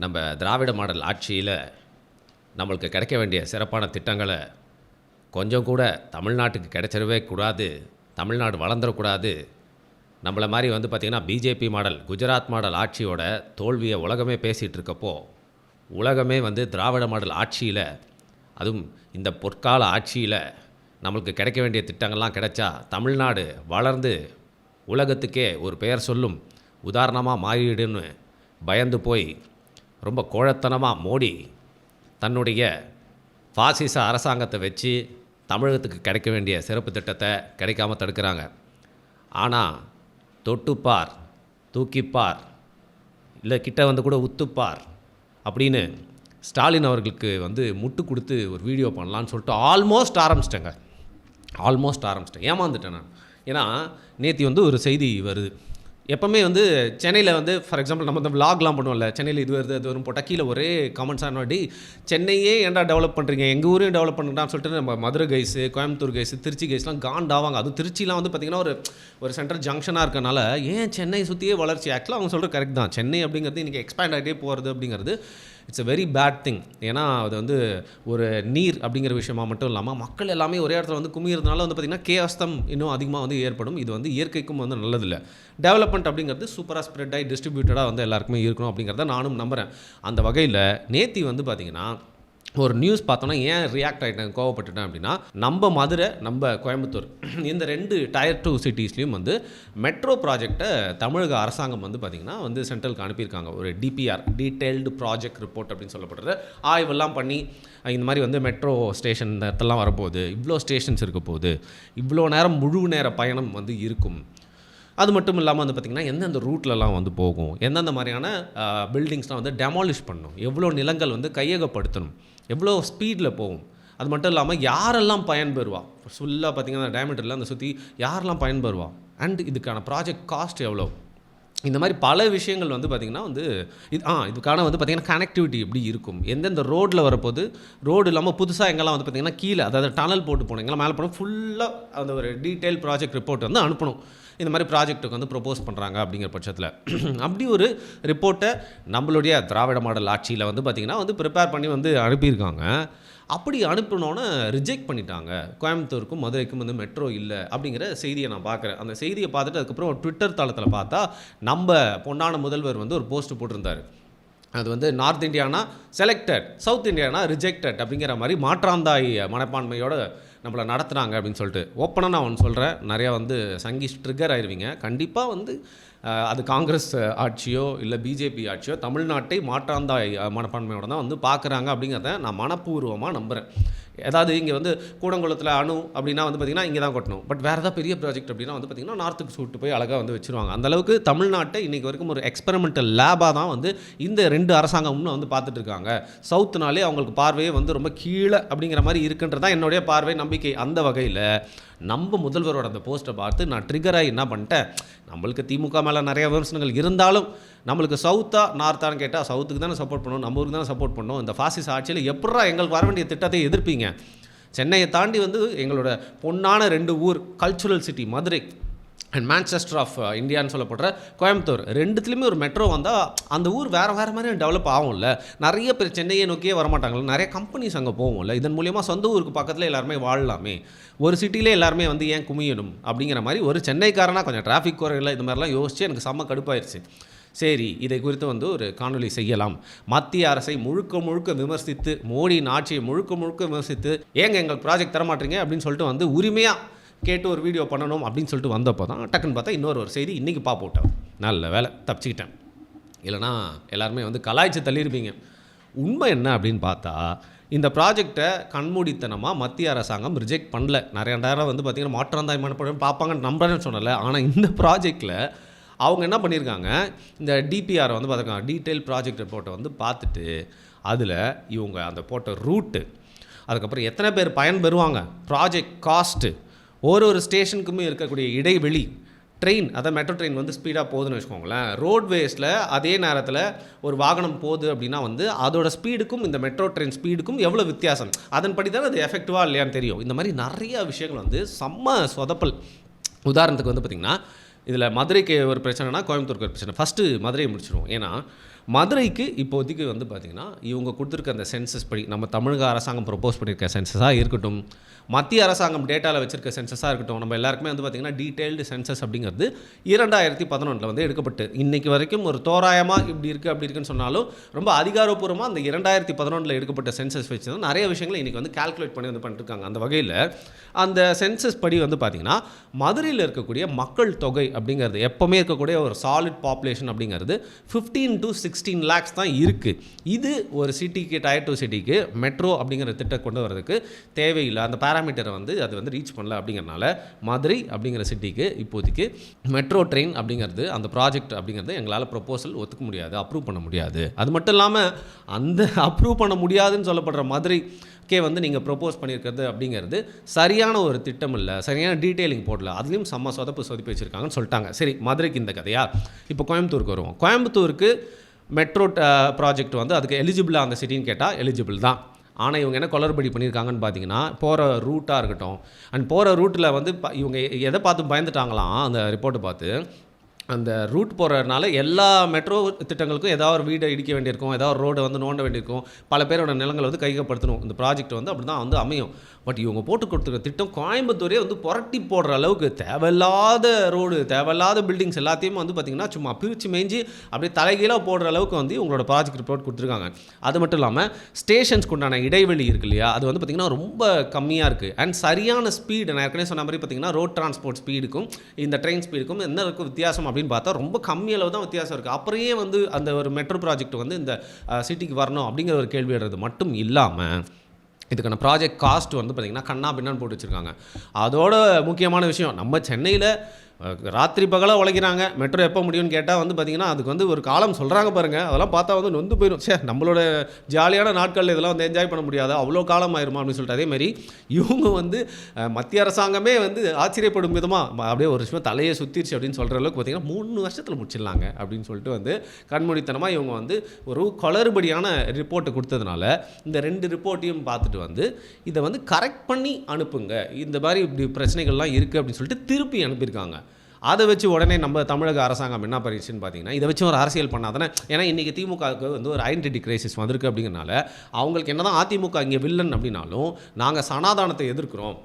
நம்ம திராவிட மாடல் ஆட்சியில் நம்மளுக்கு கிடைக்க வேண்டிய சிறப்பான திட்டங்களை கொஞ்சம் கூட தமிழ்நாட்டுக்கு கிடைச்சிடவே கூடாது, தமிழ்நாடு வளர்ந்துடக்கூடாது. நம்மளை மாதிரி பார்த்திங்கன்னா பிஜேபி மாடல் குஜராத் மாடல் ஆட்சியோட தோல்வியை உலகமே பேசிகிட்டு இருக்கப்போ, உலகமே திராவிட மாடல் ஆட்சியில், அதுவும் இந்த பொற்கால ஆட்சியில் நம்மளுக்கு கிடைக்க வேண்டிய திட்டங்கள்லாம் கிடைச்சா தமிழ்நாடு வளர்ந்து உலகத்துக்கே ஒரு பெயர் சொல்லும் உதாரணமாக மாறிடுன்னு பயந்து போய் ரொம்ப கோழத்தனமாக மோடி தன்னுடைய பாசிச அரசாங்கத்தை வச்சு தமிழகத்துக்கு கிடைக்க வேண்டிய சிறப்பு திட்டத்தை கிடைக்காம தடுக்கிறாங்க. ஆனால் தொட்டுப்பார், தூக்கிப்பார், இல்லை கிட்ட கூட உத்துப்பார் அப்படின்னு ஸ்டாலின் அவர்களுக்கு முட்டு கொடுத்து ஒரு வீடியோ பண்ணலான்னு சொல்லிட்டு ஆல்மோஸ்ட் ஆரம்பிச்சிட்டேன். ஏமாந்துட்டேன் நான். ஏன்னா நேற்று ஒரு செய்தி வருது. எப்போவுமே சென்னையில் ஃபார் எக்ஸாம்பிள் நம்ம விலாக்லாம் பண்ணுவோம்ல, சென்னையில் இது வருது அது வரும் போட்டால் கீழே ஒரே கமெண்ட்ஸாக நோடி சென்னையே ஏன்டா டெவலப் பண்ணுறீங்க, எங்கள் ஊரையும் டெவலப் பண்ணுறான்னு சொல்லிட்டு நம்ம மதுரை கைஸு, கோயம்புத்தூர் கைஸு, திருச்சி கைஸ்லாம் காண்டாவாங்க. அதுவும் திருச்சிலாம் பார்த்திங்கன்னா ஒரு சென்ட்ரல் ஜங்ஷனாக இருக்கனால ஏன் சென்னை சுற்றியே வளர்ச்சி. ஆக்சுவலாக அவங்க சொல்கிற கரெக்ட் தான். சென்னை அப்படிங்கிறது இன்றைக்கி எக்ஸ்பேண்ட் ஆகிட்டே போகிறது அப்படிங்கிறது it's a very bad thing. ஏன்னா அது ஒரு நீர் அப்படிங்கிற விஷயமா மட்டும் இல்லாமல் மக்கள் எல்லாமே ஒரே இடத்துல குமிகிறதுனால பார்த்திங்கன்னா கேஸ்தம் இன்னும் அதிகமாக ஏற்படும். இது இயற்கைக்கும் நல்லதில்லை. டெவலப்மெண்ட் அப்படிங்கிறது சூப்பராக ஸ்ப்ரெட் ஆகி டிஸ்ட்ரிபியூட்டடாக எல்லாருக்குமே இருக்கணும் அப்படிங்கிறத நானும் நம்புகிறேன். அந்த வகையில் நேத்தி பார்த்திங்கன்னா ஒரு நியூஸ் பார்த்தோன்னா ஏன் ரியாக்ட் ஆகிட்டேன், கோவப்பட்டுட்டேன் அப்படின்னா, நம்ம மதுரை, நம்ம கோயம்புத்தூர் இந்த 2 Tier 2 சிட்டிஸ்லேயும் மெட்ரோ ப்ராஜெக்டை தமிழக அரசாங்கம் பார்த்திங்கன்னா சென்ட்ரலுக்கு அனுப்பியிருக்காங்க. ஒரு டிபிஆர், டீட்டெயில்டு ப்ராஜெக்ட் ரிப்போர்ட் அப்படின்னு சொல்லப்படுறது. ஆய்வெல்லாம் பண்ணி இந்த மாதிரி மெட்ரோ ஸ்டேஷன் இடத்துலாம் வரப்போகுது, இவ்வளோ ஸ்டேஷன்ஸ் இருக்க போகுது, இவ்வளோ நேரம் முழு நேர பயணம் இருக்கும். அது மட்டும் இல்லாமல் பார்த்திங்கன்னா எந்தெந்த ரூட்லலாம் போகும், எந்தெந்த மாதிரியான பில்டிங்ஸ்லாம் டெமாலிஷ் பண்ணணும், எவ்வளோ நிலங்கள் கையகப்படுத்தணும், எவ்வளோ ஸ்பீடில் போகும், அது மட்டும் இல்லாமல் யாரெல்லாம் பயன்பெறுவா, ஃபுல்லாக பார்த்திங்கன்னா டயமீட்டரில் அந்த சுற்றி யாரெல்லாம் பயன்பெறுவா, அண்ட் இதுக்கான ப்ராஜெக்ட் காஸ்ட் எவ்வளோ, இந்த மாதிரி பல விஷயங்கள் பார்த்திங்கன்னா இதுக்கான பார்த்திங்கன்னா கனெக்டிவிட்டி எப்படி இருக்கும், எந்தெந்த ரோட்டில் வரப்போது, ரோடு இல்லாமல் புதுசாக எங்கெல்லாம் பார்த்திங்கன்னா கீழே அதாவது டனல் போட்டு போகணும், எங்கெல்லாம் மேலே போகணும், ஃபுல்லாக அந்த ஒரு டீட்டெயில் ப்ராஜெக்ட் ரிப்போர்ட் அனுப்பணும். இந்த மாதிரி ப்ராஜெக்ட்டுக்கு ப்ரொப்போஸ் பண்ணுறாங்க அப்படிங்கிற பட்சத்தில் அப்படி ஒரு ரிப்போர்ட்டை நம்மளுடைய திராவிட மாடல் ஆட்சியில் பார்த்திங்கன்னா ப்ரிப்பேர் பண்ணி அனுப்பியிருக்காங்க. அப்படி அனுப்பினோன்னே ரிஜெக்ட் பண்ணிட்டாங்க. கோயம்புத்தூருக்கும் மதுரைக்கும் மெட்ரோ இல்லை அப்படிங்கிற செய்தியை நான் பார்க்குறேன். அந்த செய்தியை பார்த்துட்டு அதுக்கப்புறம் ட்விட்டர் தளத்தில் பார்த்தா நம்ம பொன்னான முதல்வர் ஒரு போஸ்ட் போட்டிருந்தார். அது north Indiana selected, south Indiana rejected அப்படிங்கிற மாதிரி மாற்றாந்தாய் மனப்பான்மையோடு நம்மளை நடத்துகிறாங்க அப்படின்னு சொல்லிட்டு. ஓப்பனாக நான் ஒன்று சொல்கிறேன், நிறையா சங்கீஷ் ட்ரிகர் ஆயிடுவீங்க. கண்டிப்பாக அது காங்கிரஸ் ஆட்சியோ இல்லை பிஜேபி ஆட்சியோ தமிழ்நாட்டை மாற்றாந்தாய் மனப்பான்மையோடு தான் பார்க்குறாங்க அப்படிங்கிறத நான் மனப்பூர்வமாக நம்புகிறேன். ஏதாவது இங்கே கூடங்குளத்தில் அணு அப்படின்னா பார்த்திங்கன்னா இங்கே தான் கொட்டணும். பட் வேறு ஏதாவது பெரிய ப்ராஜெக்ட் அப்படின்னா பார்த்திங்கன்னா நார்த்துக்கு சூட்டு போய் அழகாக வச்சுருவாங்க. அந்தளவுக்கு தமிழ்நாட்டை இன்றைக்கி வரைக்கும் ஒரு எக்ஸ்பெரிமெண்டல் லேபாக தான் இந்த 2 அரசாங்கம்னு பார்த்துட்டு இருக்காங்க. சவுத்துனாலே அவங்களுக்கு பார்வையே ரொம்ப கீழே அப்படிங்கிற மாதிரி இருக்குன்றதான் என்னுடைய பார்வை, நம்பிக்கை. அந்த வகையில் நம்ம முதல்வரோட அந்த போஸ்ட்டை பார்த்து நான் ட்ரிகராகி என்ன பண்ணிட்டேன், நம்மளுக்கு திமுக மேலே நிறைய விமர்சனங்கள் இருந்தாலும் நம்மளுக்கு சவுத்தா நார்த்தான்னு கேட்டால் சவுத்துக்கு தானே சப்போர்ட் பண்ணணும், நம்ம ஊருக்கு தானே சப்போர்ட் பண்ணணும். இந்த ஃபாசிஸ் ஆட்சியில் எப்படா எங்களுக்கு வர வேண்டிய திட்டத்தை எதிர்ப்பீங்க? சென்னையை தாண்டி எங்களோட பொன்னான 2 ஊர், cultural city Madurai and Manchester of இந்தியான்னு சொல்லப்படுற கோயம்புத்தூர், 2த்துலேயுமே ஒரு மெட்ரோ வந்தால் அந்த ஊர் வேறு மாதிரி டெவலப் ஆகும்ல. நிறைய பேர் சென்னையை நோக்கியே வரமாட்டாங்கள, நிறைய கம்பெனிஸ் அங்கே போகும்ல. இதன் மூலிமா சொந்த ஊருக்கு பக்கத்தில் எல்லாருமே வாழலாமே, ஒரு சிட்டிலே எல்லாருமே ஏன் குமியணும் அப்படிங்கிற மாதிரி ஒரு சென்னைக்காரனாக கொஞ்சம் டிராஃபிக் குறையில இது மாதிரிலாம் யோசித்து எனக்கு செம்ம கடுப்பாயிருச்சு. சரி, இதை குறித்து ஒரு காணொலி செய்யலாம். மத்திய அரசை முழுக்க விமர்சித்து, மோடியின் ஆட்சியை முழுக்க விமர்சித்து, ஏங்க எங்களுக்கு ப்ராஜெக்ட் தரமாட்டீங்க அப்படின்னு சொல்லிட்டு உரிமையாக கேட்டு ஒரு வீடியோ பண்ணணும் அப்படின்னு சொல்லிட்டு வந்தப்போ தான் டக்குன்னு பார்த்தா இன்னொரு செய்தி இன்றைக்கி போட்டேன். நல்ல வேலை தப்பிச்சிக்கிட்டேன், இல்லைனா எல்லாருமே கலாய்ச்சி தள்ளியிருப்பீங்க. உண்மை என்ன அப்படின்னு பார்த்தா, இந்த ப்ராஜெக்டை கண்மூடித்தனமாக மத்திய அரசாங்கம் ரிஜெக்ட் பண்ணல. நிறைய நேரம் பார்த்திங்கன்னா மாற்றாந்தாய் மனப்படம் பார்ப்பாங்கன்னு நம்புறேன்னு சொன்னல. ஆனால் இந்த ப்ராஜெக்டில் அவங்க என்ன பண்ணியிருக்காங்க, இந்த டிபிஆர் பார்த்துருக்காங்க, டீட்டெயில் ப்ராஜெக்ட் ரிப்போர்ட்டை பார்த்துட்டு அதில் இவங்க அந்த போட்ட ரூட்டு, அதுக்கப்புறம் எத்தனை பேர் பயன்பெறுவாங்க, ப்ராஜெக்ட் காஸ்ட்டு, ஒரு ஸ்டேஷனுக்குமே இருக்கக்கூடிய இடைவெளி, ட்ரெயின் அதாவது மெட்ரோ ட்ரெயின் ஸ்பீடாக போகுதுன்னு வச்சுக்கோங்களேன், ரோட்வேஸில் அதே நேரத்தில் ஒரு வாகனம் போகுது அப்படின்னா அதோட ஸ்பீடுக்கும் இந்த மெட்ரோ ட்ரெயின் ஸ்பீடுக்கும் எவ்வளோ வித்தியாசம், அதன்படி தான் அது எஃபெக்டிவாக இல்லையான்னு தெரியும். இந்த மாதிரி நிறையா விஷயங்கள் செம்ம சொதப்பல். உதாரணத்துக்கு பார்த்திங்கன்னா இதில் மதுரைக்கு ஒரு பிரச்சனைனா கோயம்புத்தூருக்கு ஒரு பிரச்சனை. ஃபஸ்ட்டு மதுரையை முடிச்சிடுவோம். ஏன்னா மதுரைக்கு இப்போதைக்கு வந்து பார்த்திங்கன்னா இவங்க கொடுத்துருக்க அந்த சென்சஸ் படி நம்ம தமிழக அரசாங்கம் ப்ரொப்போஸ் பண்ணியிருக்க சென்சஸாக இருக்கட்டும், மத்திய அரசாங்கம் டேட்டாவில் வச்சிருக்க சென்சஸாக இருக்கட்டும், நம்ம எல்லாருக்குமே வந்து பார்த்திங்கன்னா டீட்டெயில்டு சென்சஸ் அப்படிங்கிறது 2011 வந்து எடுக்கப்பட்டு இன்றைக்கி வரைக்கும் ஒரு தோராயமாக இப்படி இருக்குது அப்படி இருக்குன்னு சொன்னாலும் ரொம்ப அதிகாரப்பூர்வமாக அந்த 2011 எடுக்கப்பட்ட சென்சஸ் வச்சு தான் நிறைய விஷயங்களை இன்றைக்கி வந்து கால்குலேட் பண்ணி வந்து பண்ணிருக்காங்க. அந்த வகையில் அந்த சென்சஸ் படி வந்து பார்த்திங்கன்னா மதுரையில் இருக்கக்கூடிய மக்கள் தொகை அப்படிங்கிறது எப்போவுமே இருக்கக்கூடிய ஒரு சாலிட் பாப்புலேஷன் அப்படிங்கிறது 15 to 16 lakhs தான் இருக்குது. இது ஒரு சிட்டிக்கு Tier 2 சிட்டிக்கு மெட்ரோ அப்படிங்கிற திட்டம் கொண்டு வரதுக்கு தேவையில்லை, அந்த பேராமீட்டரை வந்து அது வந்து ரீச் பண்ணல. அப்படிங்கிறனால மதுரை அப்படிங்கிற சிட்டிக்கு இப்போதைக்கு மெட்ரோ ட்ரெயின் அப்படிங்கிறது அந்த ப்ராஜெக்ட் அப்படிங்கிறது எங்களால் ப்ரொப்போசல் ஒத்துக்க முடியாது, அப்ரூவ் பண்ண முடியாது. அது மட்டும் இல்லாமல் அந்த அப்ரூவ் பண்ண முடியாதுன்னு சொல்லப்படுற மதுரைக்கே வந்து நீங்கள் ப்ரொப்போஸ் பண்ணியிருக்கிறது அப்படிங்கிறது சரியான ஒரு திட்டம் இல்லை, சரியான டீட்டெயிலிங் போடல, அதுலேயும் செம்ம சொதப்பி வச்சுருக்காங்கன்னு சொல்லிட்டாங்க. சரி, மதுரைக்கு இந்த கதையா. இப்போ கோயம்புத்தூருக்கு வருவோம். கோயம்புத்தூருக்கு மெட்ரோ ப்ராஜெக்ட் வந்து அதுக்கு எலிஜிபிளாக அந்த சிட்டின்னு கேட்டால் எலிஜிபிள் தான். ஆனால் இவங்க என்ன குளறுபடி பண்ணியிருக்காங்கன்னு பார்த்தீங்கன்னா, போகிற ரூட்டாக இருக்கட்டும், அண்ட் போகிற ரூட்டில் வந்து இவங்க எதை பார்த்து பயந்துட்டாங்களாம் அந்த ரிப்போர்ட்டை பார்த்து, அந்த ரூட் போகிறதுனால எல்லா மெட்ரோ திட்டங்களுக்கும் ஏதாவது ஒரு வீடை இடிக்க வேண்டியிருக்கும், ஏதாவது ஒரு ரோடை வந்து நோண்ட வேண்டியிருக்கும், பல பேரோட நிலங்களை வந்து கையகப்படுத்தணும். இந்த ப்ராஜெக்ட் வந்து அப்படி தான் வந்து அமையும். பட் இவங்க போட்டு கொடுத்துருக்க திட்டம் கோயம்புத்தூரே வந்து புரட்டி போடுற அளவுக்கு தேவையில்லாத ரோடு, தேவையில்லாத பில்டிங்ஸ் எல்லாத்தையும் வந்து பார்த்திங்கன்னா சும்மா பிரித்து மேய்ஞ்சி அப்படியே தலைகீழாக போடுற அளவுக்கு வந்து இவங்களோட ப்ராஜெக்ட் ரிப்போர்ட் கொடுத்துருக்காங்க. அது மட்டும் இல்லாமல் ஸ்டேஷன்ஸ்க்கு உண்டான இடைவெளி இருக்கு இல்லையா, அது வந்து பார்த்திங்கன்னா ரொம்ப கம்மியாக இருக்குது. அண்ட் சரியான ஸ்பீடு, நான் ஏற்கனவே சொன்ன மாதிரி பார்த்திங்கன்னா ரோட் டிரான்ஸ்போர்ட் ஸ்பீடுக்கும் இந்த ட்ரெயின் ஸ்பீடுக்கும் என்ன இருக்கும் வித்தியாசம் அப்படின்னு பார்த்தா ரொம்ப கம்மி அளவு தான் வித்தியாசம் இருக்குது. அப்புறையே வந்து அந்த ஒரு மெட்ரோ ப்ராஜெக்ட் வந்து இந்த சிட்டிக்கு வரணும் அப்படிங்கிற ஒரு கேள்வி எழுறது மட்டும் இல்லாமல் இதுக்கான ப்ராஜெக்ட் காஸ்ட் வந்து பார்த்திங்கன்னா கண்ணா பின்னான்னு போட்டு வச்சுருக்காங்க. அதோட முக்கியமான விஷயம், நம்ம சென்னையில் ராத்திரி பகலாக உழைக்கிறாங்க, மெட்ரோ எப்போ முடியும்னு கேட்டால் வந்து பார்த்திங்கன்னா அதுக்கு வந்து ஒரு காலம் சொல்கிறாங்க பாருங்கள், அதெல்லாம் பார்த்தா வந்து நொந்து போயிடும். சே, நம்மளோட ஜாலியான நாட்களில் இதெல்லாம் வந்து என்ஜாய் பண்ண முடியாது, அவ்வளோ காலம் ஆயிருமா அப்படின்னு சொல்லிட்டு. அதேமாதிரி இவங்க வந்து மத்திய அரசாங்கமே வந்து ஆச்சரியப்படும் விதமாக அப்படியே ஒரு விஷயம் தலையை சுற்றிடுச்சு அப்படின்னு சொல்கிற அளவுக்கு பார்த்திங்கன்னா 3 வருஷத்தில் முடிச்சிடலாங்க அப்படின்னு சொல்லிட்டு வந்து கண்மூடித்தனமாக இவங்க வந்து ஒரு குளறுபடியான ரிப்போர்ட்டை கொடுத்ததுனால இந்த 2 ரிப்போர்ட்டையும் பார்த்துட்டு வந்து இதை வந்து கரெக்ட் பண்ணி அனுப்புங்க, இந்த மாதிரி இப்படி பிரச்சனைகள்லாம் இருக்குது அப்படின்னு சொல்லிட்டு திருப்பி அனுப்பியிருக்காங்க. அதை வச்சு உடனே நம்ம தமிழக அரசாங்கம் என்ன பண்ணிடுச்சுன்னு பார்த்தீங்கன்னா, இதை வச்சு ஒரு அரசியல் பண்ணாதானே. ஏன்னா இன்றைக்கி திமுகவுக்கு வந்து ஒரு ஐடென்டிட்டி கிரைசிஸ் வந்திருக்கு அப்படிங்கிறனால அவங்களுக்கு என்ன தான் அதிமுக இங்கே வில்லன் அப்படின்னாலும் நாங்கள் சனாதானத்தை எதிர்க்கிறோம்,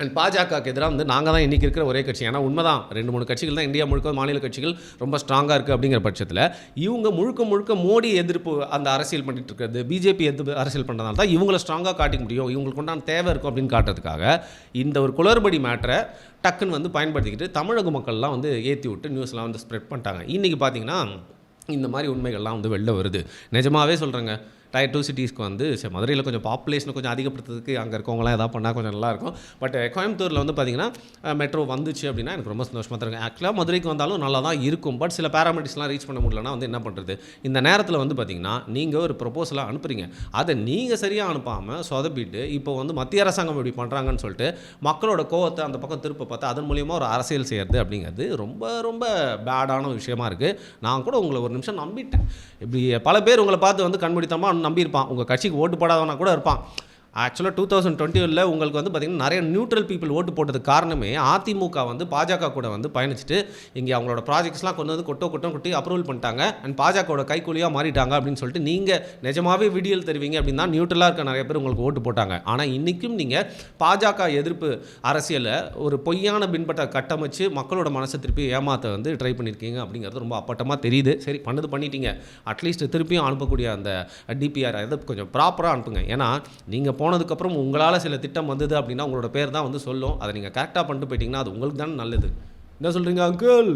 அண்ட் பாஜகவுக்கு எதிராக வந்து நாங்கள் தான் இன்றைக்கி இருக்கிற ஒரே கட்சி. ஏன்னா உண்மை தான், 2-3 கட்சிகள் தான் இந்தியா முழுக்க மாநில கட்சிகள் ரொம்ப ஸ்ட்ராங்காக இருக்குது. அப்படிங்கிற பட்சத்தில் இவங்க முழுக்க மோடி எதிர்ப்பு அந்த அரசியல் பண்ணிட்டு இருக்கிறது, பிஜேபி எதிர்ப்பு அரசியல் பண்ணுறதுனால தான் இவங்களை ஸ்ட்ராங்காக காட்டிக்க முடியும், இவங்களுக்கு உண்டான தேவை இருக்கும் அப்படின்னு காட்டுறதுக்காக இந்த ஒரு குளறுபடி மேட்டரை டக்குன்னு வந்து பயன்படுத்திக்கிட்டு தமிழக மக்கள்லாம் வந்து ஏற்றி விட்டு நியூஸ்லாம் வந்து ஸ்ப்ரெட் பண்ணிட்டாங்க. இன்றைக்கி பார்த்தீங்கன்னா இந்த மாதிரி உண்மைகள்லாம் வந்து வெளில வருது. நிஜமாகவே சொல்கிறேங்க, Tier 2 சிட்டிஸ்க்கு வந்து மதுரையில் கொஞ்சம் பாப்புலேஷனை கொஞ்சம் அதிகப்படுத்துறதுக்கு அங்கே இருக்கவங்களாம் எதாவது பண்ணால் கொஞ்சம் நல்லாயிருக்கும். பட் கோயம்புத்தூரில் வந்து பார்த்திங்கன்னா மெட்ரோ வந்துச்சு அப்படின்னா எனக்கு ரொம்ப சந்தோஷமாக தான் இருக்கும். ஆக்சுவலாக மதுரைக்கு வந்தாலும் நல்லா தான் இருக்கும். பட் சில பேராமீட்டர்ஸ்லாம் ரீச் பண்ண முடியலன்னா வந்து என்ன பண்ணுறது, இந்த நேரத்தில் வந்து பார்த்திங்கன்னா நீங்கள் ஒரு ப்ரொப்போசலாக அனுப்புகிறீங்க, அதை நீங்கள் சரியாக அனுப்பாமல் சொதப்பிட்டு இப்போ வந்து மத்திய அரசாங்கம் இப்படி பண்ணுறாங்கன்னு சொல்லிட்டு மக்களோட கோவத்தை அந்த பக்கம் திருப்ப பார்த்து அதன் மூலியமாக ஒரு அரசியல் செய்கிறது அப்படிங்கிறது ரொம்ப ரொம்ப பேடான விஷயமா இருக்குது. நான் கூட உங்களை ஒரு நிமிஷம் நம்பிட்டேன். இப்படி பல பேர் உங்களை பார்த்து வந்து கண்மூடித்தனமாக நம்பியிருப்பான், உங்கள் கட்சிக்கு ஓட்டு போடாதவனா கூட இருப்பான். ஆக்சுவலாக 2020 உங்களுக்கு வந்து பார்த்திங்கன்னா நிறைய நியூட்ரல் பீப்புள் ஓட்டு போட்டதுக்கு காரணமே அதிமுக வந்து பாஜக கூட வந்து பயணிச்சுட்டு இங்கே அவங்களோட ப்ராஜெக்ட்ஸ்லாம் கொண்டு வந்து கொட்டி அப்ரூவல் பண்ணிட்டாங்க, அண்ட் பாஜகவோட கைக்கூலியாக மாறிட்டாங்க அப்படின்னு சொல்லிட்டு நீங்கள் நிஜமாகவே விடியல் தருவீங்க அப்படின்னு தான் நியூட்ரலாக இருக்க நிறைய பேர் உங்களுக்கு ஓட்டு போட்டாங்க. ஆனால் இன்றைக்கும் நீங்கள் பாஜக எதிர்ப்பு அரசியலை ஒரு பொய்யான பின்பற்ற கட்டமைச்சு மக்களோட மனசை திருப்பி ஏமாற்ற வந்து ட்ரை பண்ணியிருக்கீங்க அப்படிங்கிறது ரொம்ப அப்பட்டமாக தெரியுது. சரி, பண்ணிட்டீங்க, அட்லீஸ்ட் திருப்பியும் அனுப்பக்கூடிய அந்த டிபிஆர் அதை கொஞ்சம் ப்ராப்பராக அனுப்புங்க. ஏன்னா நீங்கள் போனதுக்கப்புறம் உங்களால் சில திட்டம் வந்தது அப்படின்னா உங்களோட பேர் தான் வந்து சொல்லும். அதை நீங்கள் கரெக்டாக பண்ணிட்டு போயிட்டீங்கன்னா அது உங்களுக்கு தானே நல்லது. என்ன சொல்கிறீங்க அங்கிள்?